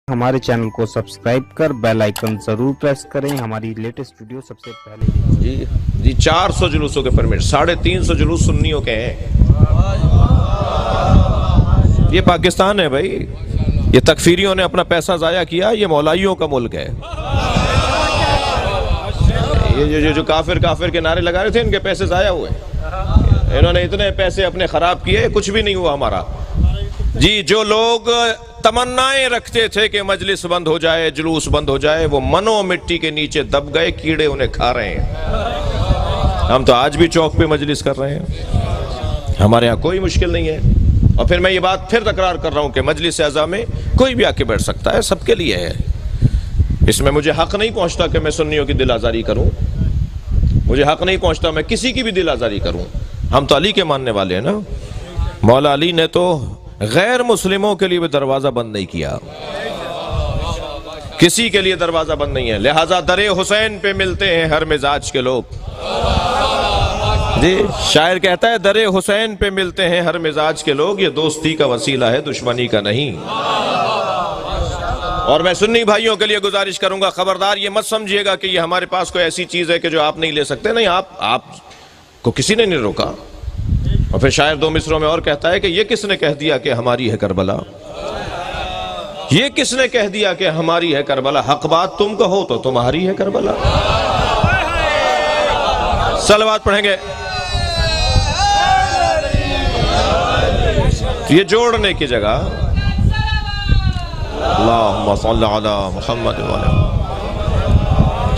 हमारे चैनल को सब्सक्राइब कर बेल आइकन जरूर प्रेस करें। हमारी लेटेस्ट वीडियो सबसे पहले जी 400 जुलूसों के परमिट, 350 जुलूस सुन्नियों के हैं। ये पाकिस्तान है भाई, ये तकफीरियों ने अपना पैसा जाया किया, ये मौलाइयों का मुल्क है। ये जो काफिर के नारे लगा रहे थे, इनके पैसे जाया हुए, इन्होंने इतने पैसे अपने खराब किए, कुछ भी नहीं हुआ हमारा। जी जो लोग तमन्नाएं रखते थे कि मजलिस बंद हो जाए, जुलूस बंद हो जाए, वो मनो मिट्टी के नीचे दब गए, कीड़े उन्हें खा रहे हैं। हम तो आज भी चौक पे मजलिस कर रहे हैं, हमारे यहाँ कोई मुश्किल नहीं है। और फिर मैं ये बात फिर तकरार कर रहा हूँ कि मजलिस आज़ा में कोई भी आके बैठ सकता है, सबके लिए है। इसमें मुझे हक नहीं पहुँचता कि मैं सुन्नियों की दिल आज़ारी करूँ, मुझे हक नहीं पहुँचता मैं किसी की भी दिल आज़ारी करूँ। हम तो अली के मानने वाले हैं ना। मौला अली ने तो गैर मुस्लिमों के लिए भी दरवाजा बंद नहीं किया, किसी के लिए दरवाजा बंद नहीं है। लिहाजा दरे हुसैन पे मिलते हैं हर मिजाज के लोग। जी शायर कहता है, दरे हुसैन पे मिलते हैं हर मिजाज के लोग, ये दोस्ती का वसीला है, दुश्मनी का नहीं। और मैं सुन्नी भाइयों के लिए गुजारिश करूंगा, खबरदार ये मत समझिएगा कि ये हमारे पास कोई ऐसी चीज है कि जो आप नहीं ले सकते। नहीं, आप को किसी ने नहीं रोका। और फिर शायर दो मिसरों में और कहता है कि ये किसने कह दिया कि हमारी है करबला, ये किसने कह दिया कि हमारी है करबला, हक बात तुम कहो तो तुम्हारी है करबला। सलवात पढ़ेंगे, ये जोड़ने की जगह अल्लाहुम्मा सल्ली अला मुहम्मद व अला,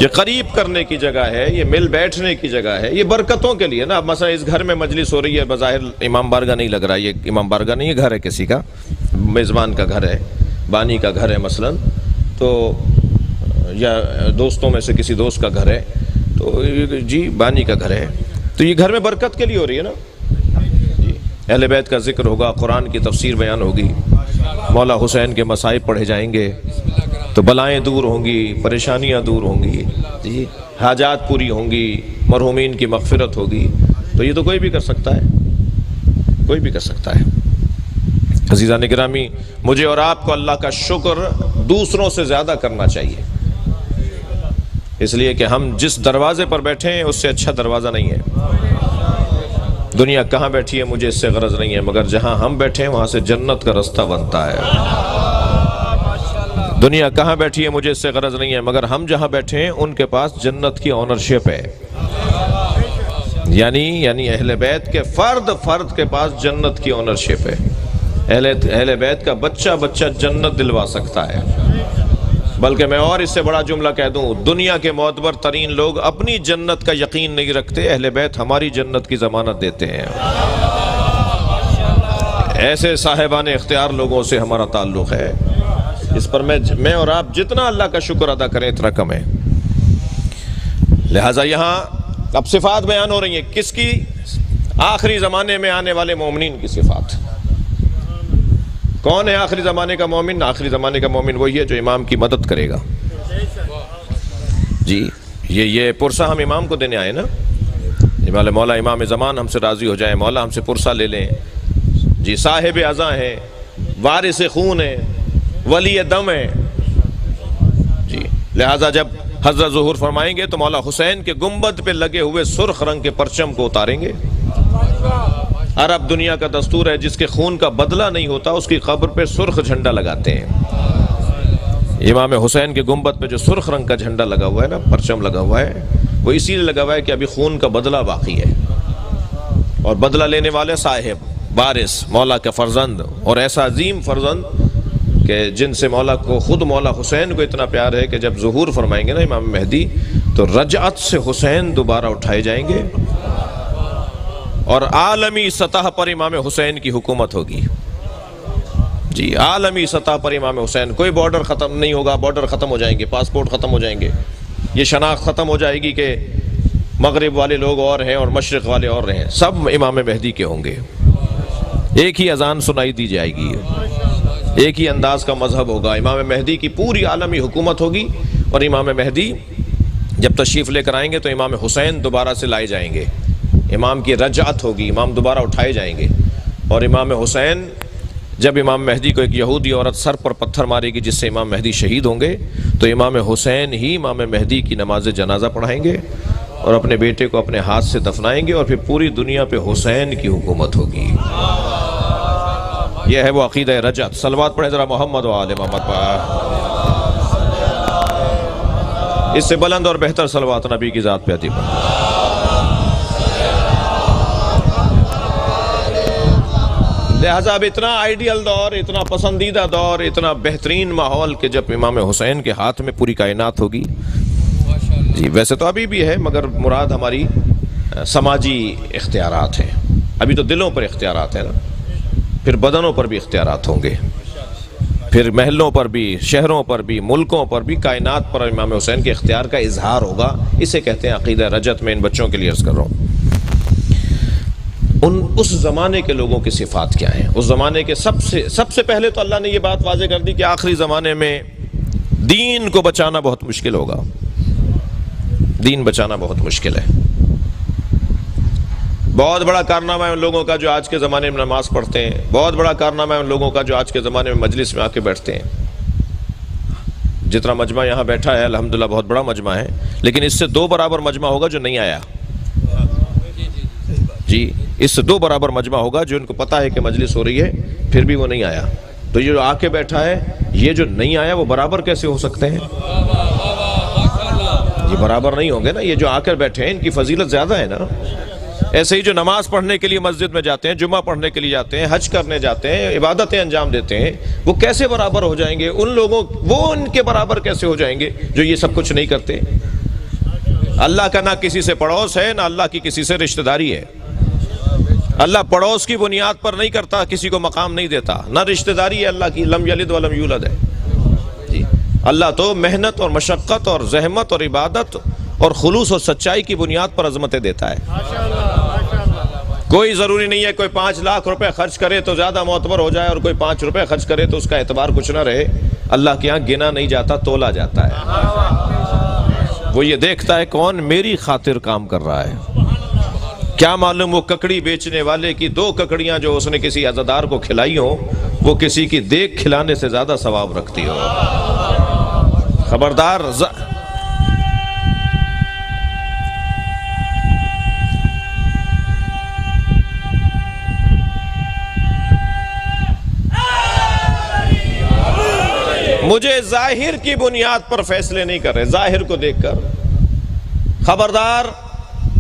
ये करीब करने की जगह है, ये मिल बैठने की जगह है, ये बरकतों के लिए ना। अब मसला इस घर में मजलिस हो रही है, बज़ाहिर इमाम बारगाह नहीं लग रहा, ये इमाम बारगाह नहीं है, घर है किसी का, मेज़बान का घर है, बानी का घर है मसलन, तो या दोस्तों में से किसी दोस्त का घर है, तो जी बानी का घर है, तो ये घर में बरकत के लिए हो रही है ना जी। अहले बैत का जिक्र होगा, कुरान की तफसीर बयान होगी, मौला हुसैन के मसाइब पढ़े जाएंगे, तो बलाएं दूर होंगी, परेशानियां दूर होंगी जी, हाजात पूरी होंगी, मरहूमीन की मग़फ़िरत होगी। तो ये तो कोई भी कर सकता है, कोई भी कर सकता है। अज़ीज़ान गिरामी, मुझे और आपको अल्लाह का शुक्र दूसरों से ज़्यादा करना चाहिए, इसलिए कि हम जिस दरवाजे पर बैठे हैं उससे अच्छा दरवाज़ा नहीं है। दुनिया कहाँ बैठी है मुझे इससे गरज नहीं है, मगर जहाँ हम बैठे हैं वहाँ से जन्नत का रास्ता बनता है। दुनिया कहाँ बैठी है मुझे इससे गरज नहीं है, मगर हम जहाँ बैठे हैं उनके पास जन्नत की ऑनरशिप है। यानी अहले बैत के फर्द के पास जन्नत की ऑनरशिप है। अहले बैत का बच्चा जन्नत दिलवा सकता है। बल्कि मैं और इससे बड़ा जुमला कह दूं, दुनिया के मोतबर तरीन लोग अपनी जन्नत का यकीन नहीं रखते, अहले बैत हमारी जन्नत की जमानत देते हैं। ऐसे साहिबान इख्तियार लोगों से हमारा ताल्लुक़ है। इस पर मैं और आप जितना अल्लाह का शुक्र अदा करें इतना कम है। लिहाजा यहाँ अब सिफात बयान हो रही है, किसकी? आखिरी ज़माने में आने वाले मोमिनीन की सिफात। कौन है आखिरी ज़माने का मोमिन? आखिरी ज़माने का मोमिन वही है जो इमाम की मदद करेगा जी। ये पुरसा हम इमाम को देने आए ना, मौला इमाम ज़मान हमसे राज़ी हो जाए, मौला हमसे पुरसा ले लें जी। साहिब अज़ा है, वारिस खून है, वली दम है जी। लिहाजा जब हज़रत ज़ुहूर फरमाएंगे तो मौला हुसैन के गुंबद पे लगे हुए सुर्ख रंग के परचम को उतारेंगे। अरब दुनिया का दस्तूर है, जिसके खून का बदला नहीं होता उसकी कब्र पे सुर्ख झंडा लगाते हैं। इमाम हुसैन के गुंबद पे जो सुर्ख रंग का झंडा लगा हुआ है ना, परचम लगा हुआ है, वो इसीलिए लगा हुआ है कि अभी खून का बदला बाकी है। और बदला लेने वाले साहिब, वारिस, मौला के फर्जंद, और ऐसा अजीम फर्जंद कि जिनसे मौला को, खुद मौला हुसैन को इतना प्यार है कि जब ज़ुहूर फरमाएंगे ना इमाम मेहदी, तो रजअत से हुसैन दोबारा उठाए जाएंगे और आलमी सतह पर इमाम हुसैन की हुकूमत होगी जी। आलमी सतह पर इमाम हुसैन, कोई बॉर्डर ख़त्म नहीं होगा, बॉर्डर ख़त्म हो जाएंगे, पासपोर्ट ख़त्म हो जाएंगे, ये शनाख्त ख़त्म हो जाएगी कि मगरिब वाले लोग और हैं और मशरिक़ वाले और हैं, सब इमाम मेहदी के होंगे। एक ही अजान सुनाई दी जाएगी, एक ही अंदाज का मजहब होगा। इमाम मेहदी की पूरी आलमी हुकूमत होगी और इमाम मेहदी जब तशरीफ़ लेकर आएंगे तो इमाम हुसैन दोबारा से लाए जाएंगे, इमाम की रजअत होगी, इमाम दोबारा उठाए जाएंगे और इमाम हुसैन जब इमाम मेहदी को एक यहूदी औरत सर पर पत्थर मारेगी जिससे इमाम मेहदी शहीद होंगे, तो इमाम हुसैन ही इमाम मेहदी की नमाज जनाजा पढ़ाएंगे और अपने बेटे को अपने हाथ से दफनाएंगे और फिर पूरी दुनिया पे हुसैन की हुकूमत होगी। यह है वो अकीदा रजत। सलवात पढ़े जरा मोहम्मद व आले मोहम्मद पर। इससे बुलंद और बेहतर सलवात नबी की ज़ात पे आती है। लिहाजा अब इतना आइडियल दौर, इतना पसंदीदा दौर, इतना बेहतरीन माहौल कि जब इमाम हुसैन के हाथ में पूरी कायनात होगी। जी वैसे तो अभी भी है, मगर मुराद हमारी समाजी इख्तियारात हैं। अभी तो दिलों पर इख्तियारात हैं ना, फिर बदनों पर भी इख्तियारात होंगे, फिर महलों पर भी, शहरों पर भी, मुल्कों पर भी, कायनात पर इमाम हुसैन के इख्तियार का इजहार होगा। इसे कहते हैं अकीदा रजत। में इन बच्चों के लिए अर्ज़ कर रहा हूँ, उस ज़माने के लोगों की सिफ़ात क्या हैं। उस ज़माने के सबसे पहले तो अल्लाह ने ये बात वाज़े कर दी कि आखिरी ज़माने में दीन को बचाना बहुत मुश्किल होगा। दीन बचाना बहुत मुश्किल है। बहुत बड़ा कारनामा है उन लोगों का जो आज के ज़माने में नमाज पढ़ते हैं। बहुत बड़ा कारनामा है उन लोगों का जो आज के ज़माने में मजलिस में आके बैठते हैं। जितना मजमा यहाँ बैठा है अल्हम्दुलिल्लाह बहुत बड़ा मजमा है, लेकिन इससे 2 बराबर मजमा होगा जो नहीं आया। जी इससे 2 बराबर मजमा होगा जो इनको पता है कि मजलिस हो रही है फिर भी वो नहीं आया। तो ये जो आके बैठा है, ये जो नहीं आया, वो बराबर कैसे हो सकते हैं? ये बराबर नहीं होंगे ना। ये जो आकर बैठे हैं इनकी फजीलत ज़्यादा है ना। ऐसे ही जो नमाज पढ़ने के लिए मस्जिद में जाते हैं, जुम्मा पढ़ने के लिए जाते हैं, हज करने जाते हैं, इबादतें अंजाम देते हैं, वो कैसे बराबर हो जाएंगे उन लोगों, वो उनके बराबर कैसे हो जाएंगे जो ये सब कुछ नहीं करते? अल्लाह का ना किसी से पड़ोस है, ना अल्लाह की किसी से रिश्तेदारी है। अल्लाह पड़ोस की बुनियाद पर नहीं करता, किसी को मकाम नहीं देता, ना रिश्तेदारी है अल्लाह की, लम यलिद वलम यूलद है जी। अल्लाह तो मेहनत और मशक्क़त और जहमत और इबादत और खुलूस और सच्चाई की बुनियाद पर अज़मतें देता है। कोई ज़रूरी नहीं है कोई 5 लाख रुपए खर्च करे तो ज़्यादा मोतबर हो जाए और कोई 5 रुपए खर्च करे तो उसका एतबार कुछ ना रहे। अल्लाह के यहाँ गिना नहीं जाता, तोला जाता है। वो ये देखता है कौन मेरी खातिर काम कर रहा है। क्या मालूम वो ककड़ी बेचने वाले की 2 ककड़ियां जो उसने किसी अज़ादार को खिलाई हो, वो किसी की देख खिलाने से ज़्यादा सवाब रखती हो। खबरदार। मुझे जाहिर की बुनियाद पर फैसले नहीं कर रहे, जाहिर को देखकर। खबरदार,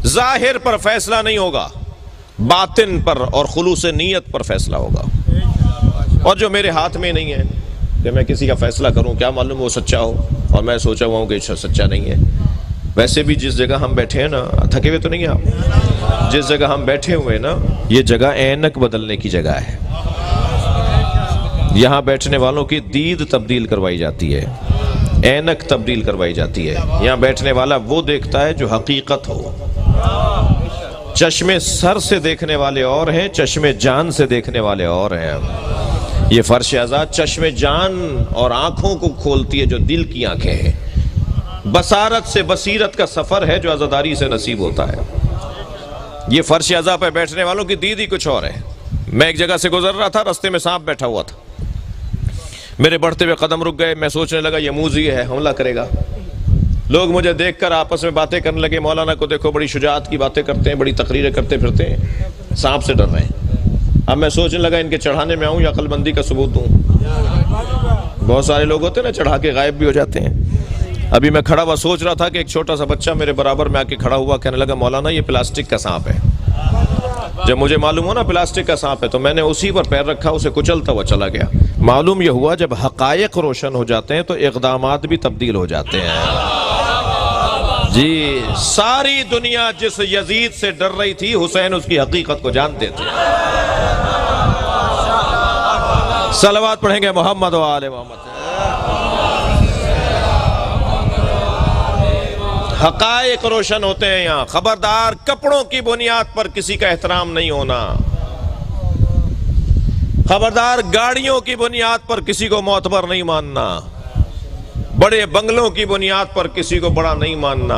जाहिर पर फैसला नहीं होगा, बातिन पर और खुलूस नीयत पर फैसला होगा। और जो मेरे हाथ में नहीं है कि मैं किसी का फैसला करूं, क्या मालूम वो सच्चा हो और मैं सोचा हुआ हूं कि सच्चा नहीं है। वैसे भी जिस जगह हम बैठे हैं ना, थके हुए तो नहीं हैं आप? जिस जगह हम बैठे हुए ना, ये जगह ऐनक बदलने की जगह है। यहाँ बैठने वालों की दीद तब्दील करवाई जाती है, ऐनक तब्दील करवाई जाती है। यहाँ बैठने वाला वो देखता है जो हकीकत हो। चश्मे सर से देखने वाले और हैं, चश्मे जान से देखने वाले और हैं। ये फर्श आज़ाद चश्मे जान और आंखों को खोलती है जो दिल की आंखें हैं। बसारत से बसीरत का सफर है जो आज़ादारी से नसीब होता है। ये फर्श आज़ाद पर बैठने वालों की दीद ही कुछ और है। मैं एक जगह से गुजर रहा था, रास्ते में सांप बैठा हुआ था। मेरे बढ़ते हुए कदम रुक गए। मैं सोचने लगा ये मूजी है, हमला करेगा। लोग मुझे देखकर आपस में बातें करने लगे, मौलाना को देखो बड़ी शुजाअत की बातें करते हैं, बड़ी तकरीरें करते फिरते हैं, सांप से डर रहे हैं। अब मैं सोचने लगा इनके चढ़ाने में आऊँ या अक्लमंदी का सबूत दूँ। बहुत सारे लोग होते हैं ना, चढ़ा के गायब भी हो जाते हैं। अभी मैं खड़ा हुआ सोच रहा था कि एक छोटा सा बच्चा मेरे बराबर में आके खड़ा हुआ, कहने लगा मौलाना ये प्लास्टिक का सांप है। जब मुझे मालूम हो ना प्लास्टिक का सांप है, तो मैंने उसी पर पैर रखा, उसे कुचलता हुआ चला गया। मालूम यह हुआ जब हकायक रोशन हो जाते हैं तो इक़दामात भी तब्दील हो जाते हैं। जी, सारी दुनिया जिस यजीद से डर रही थी, हुसैन उसकी हकीकत को जानते थे। सलवात पढ़ेंगे मोहम्मद व आले मोहम्मद। हकायक रोशन होते हैं यहाँ। खबरदार, कपड़ों की बुनियाद पर किसी का एहतराम नहीं होना। खबरदार, गाड़ियों की बुनियाद पर किसी को मोतबर नहीं मानना। बड़े बंगलों की बुनियाद पर किसी को बड़ा नहीं मानना।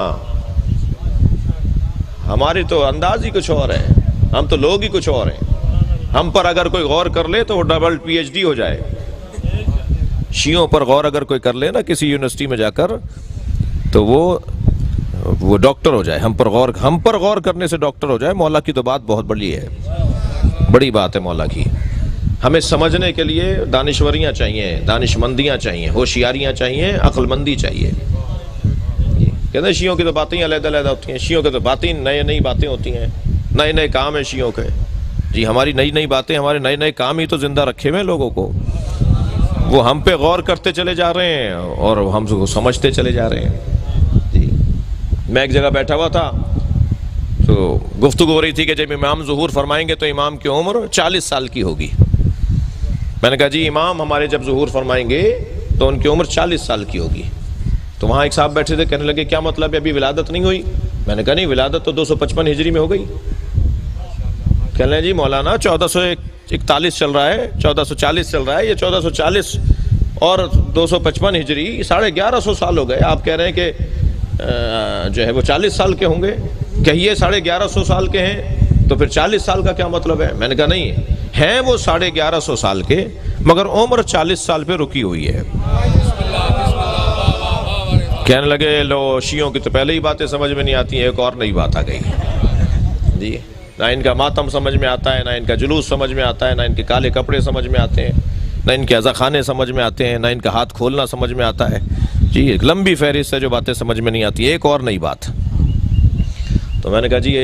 हमारी तो अंदाज ही कुछ और है, हम तो लोग ही कुछ और हैं। हम पर अगर कोई गौर कर ले तो वो डबल PhD हो जाए। शियों पर गौर अगर कोई कर ले ना किसी यूनिवर्सिटी में जाकर, तो वो डॉक्टर हो जाए। हम पर गौर करने से डॉक्टर हो जाए। मौला की तो बात बहुत बड़ी है, बड़ी बात है मौला की। हमें समझने के लिए दानिश्वरियाँ चाहिए, दानिशमंदियाँ चाहिए, होशियारियाँ चाहिए, अक्लमंदी चाहिए। कहते हैं शियों की तो बातें अलग-अलग होती हैं, शियों की तो बातें नई बातें होती हैं, नए काम है शियों के। जी हमारी नई बातें, हमारे नए काम ही तो जिंदा रखे हुए हैं लोगों को। वो हम पे गौर करते चले जा रहे हैं और हम उसको समझते चले जा रहे हैं। जी मैं एक जगह बैठा हुआ था तो गुफ्तगू हो रही थी कि जब इमाम ज़ुहूर फरमाएंगे तो इमाम की उम्र 40 साल की होगी। मैंने कहा जी इमाम हमारे जब ज़ुहूर फरमाएंगे तो उनकी उम्र 40 साल की होगी। तो वहाँ एक साहब बैठे थे, कहने लगे क्या मतलब है, अभी विलादत नहीं हुई? मैंने कहा नहीं, विलादत तो 255 हिजरी में हो गई। कहने लगे जी मौलाना 1441 चल रहा है, 1440 चल रहा है, ये 1440 और 255 हिजरी 1150 साल हो गए। आप कह रहे हैं कि जो है वो 40 साल के होंगे। कहिए 1150 साल के हैं तो फिर 40 साल का क्या मतलब है? मैंने कहा नहीं हैं वो 1150 साल के, मगर उम्र 40 साल पे रुकी हुई है। कहने लगे लो शियों की तो पहले ही बातें समझ में नहीं आती हैं, एक और नई बात आ गई जी। ना इनका मातम समझ में आता है, ना इनका जुलूस समझ में आता है, ना इनके काले कपड़े समझ में आते हैं, ना इनके अज़ा खाने समझ में आते हैं, ना इनका हाथ खोलना समझ में आता है। जी एक लंबी फहरिस्त है जो बातें समझ में नहीं आती, एक और नई बात। तो मैंने कहा जी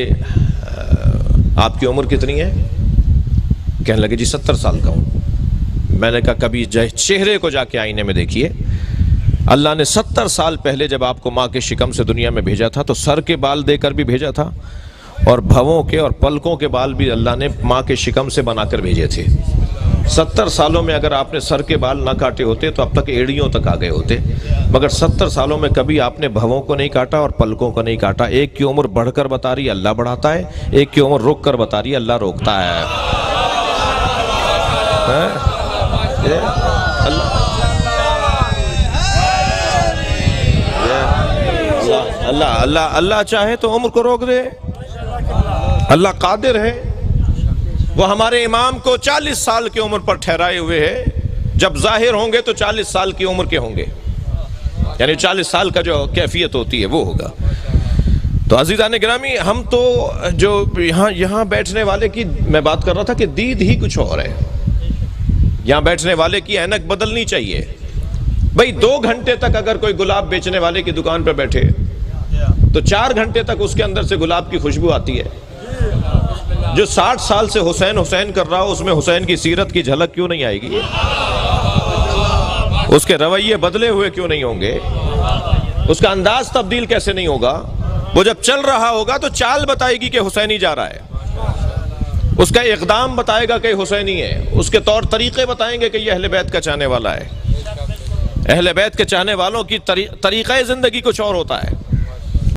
आपकी उम्र कितनी है? कहने लगे जी 70 साल का हूँ। मैंने कहा कभी चेहरे को जाके आईने में देखिए। अल्लाह ने 70 साल पहले जब आपको माँ के शिकम से दुनिया में भेजा था तो सर के बाल देकर भी भेजा था और भवों के और पलकों के बाल भी अल्लाह ने माँ के शिकम से बनाकर भेजे थे। 70 सालों में अगर आपने सर के बाल ना काटे होते तो अब तक एड़ियों तक आ गए होते, मगर 70 सालों में कभी आपने भवों को नहीं काटा और पलकों को नहीं काटा। एक की उम्र बढ़कर बता रही है अल्लाह बढ़ाता है, एक की उम्र रुक कर बता रही है अल्लाह रोकता है। अल्लाह चाहे तो उम्र को रोक दे, अल्लाह कादिर है। वो हमारे इमाम को 40 साल की उम्र पर ठहराए हुए है। जब जाहिर होंगे तो 40 साल की उम्र के होंगे, यानी 40 साल का जो कैफियत होती है वो होगा। तो अज़ीज़ान गिरामी, हम तो जो यहाँ बैठने वाले की मैं बात कर रहा था कि दीद ही कुछ और है। यहाँ बैठने वाले की ऐनक बदलनी चाहिए। भाई 2 घंटे तक अगर कोई गुलाब बेचने वाले की दुकान पर बैठे तो 4 घंटे तक उसके अंदर से गुलाब की खुशबू आती है। जो 60 साल से हुसैन हुसैन कर रहा हो उसमें हुसैन की सीरत की झलक क्यों नहीं आएगी? उसके रवैये बदले हुए क्यों नहीं होंगे? उसका अंदाज तब्दील कैसे नहीं होगा? वो जब चल रहा होगा तो चाल बताएगी कि हुसैनी जा रहा है, उसका इक़दाम बताएगा कि हुसैनी है, उसके तौर तरीके बताएंगे कि यह अहले बैत का चाहने वाला है। अहले बैत के चाहने वालों की तरीक़ा ज़िंदगी कुछ और होता है।